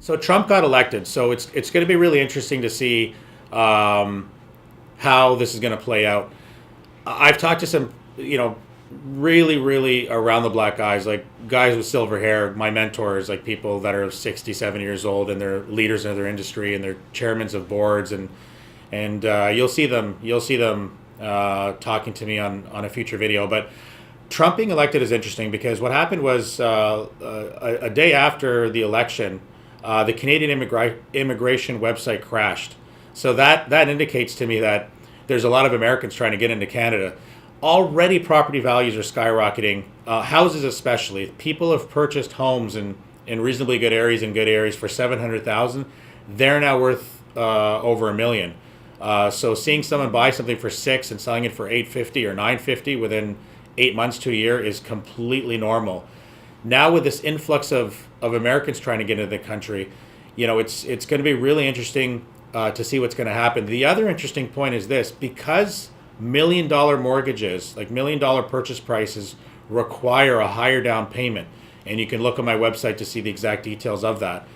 So Trump got elected. So it's going to be really interesting to see um, how this is going to play out. I've talked to some, really, really around the black guys, like guys with silver hair, my mentors, like people that are 67 years old and they're leaders in their industry and they're chairmen of boards, and you'll see them talking to me on a future video. But Trump being elected is interesting because what happened was a day after the election, the Canadian immigration website crashed. So that indicates to me that there's a lot of Americans trying to get into Canada. Already, property values are skyrocketing. Houses, especially, people have purchased homes in reasonably good areas for 700,000. They're now worth over $1 million. So seeing someone buy something for six and selling it for 850 or 950 within 8 months to a year is completely normal. Now with this influx of Americans trying to get into the country, it's going to be really interesting to see what's going to happen. The other interesting point is this: because $1 million mortgages, like $1 million purchase prices, require a higher down payment, and you can look on my website to see the exact details of that.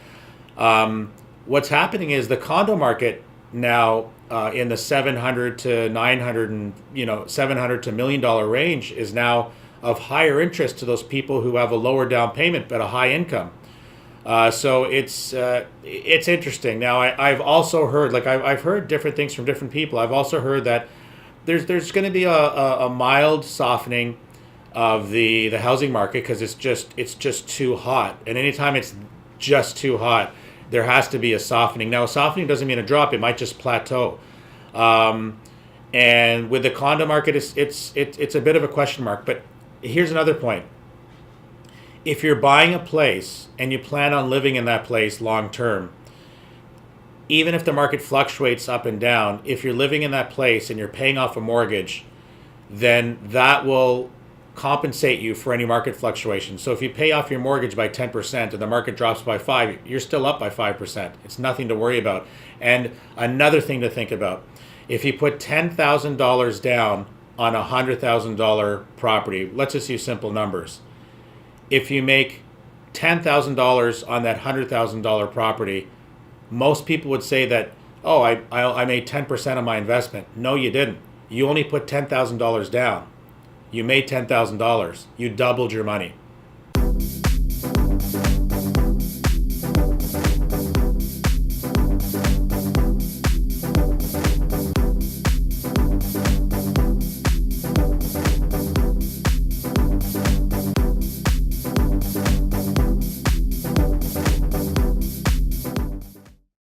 What's happening is the condo market now in the 700 to 900 and 700 to $1 million range is now of higher interest to those people who have a lower down payment but a high income. So it's interesting. Now I've also heard, like I've heard different things from different people. I've also heard that there's going to be a mild softening of the housing market because it's just too hot, and anytime it's just too hot, there has to be a softening. Now, a softening doesn't mean a drop; it might just plateau. And with the condo market, it's a bit of a question mark. But here's another point: if you're buying a place and you plan on living in that place long term, even if the market fluctuates up and down, if you're living in that place and you're paying off a mortgage, then that will compensate you for any market fluctuations. So if you pay off your mortgage by 10% and the market drops by 5, you're still up by 5%. It's nothing to worry about. And another thing to think about: if you put $10,000 down on a $100,000 property, let's just use simple numbers. If you make $10,000 on that $100,000 property, most people would say that, oh, I made 10% of my investment. No, you didn't. You only put $10,000 down. You made $10,000. You doubled your money.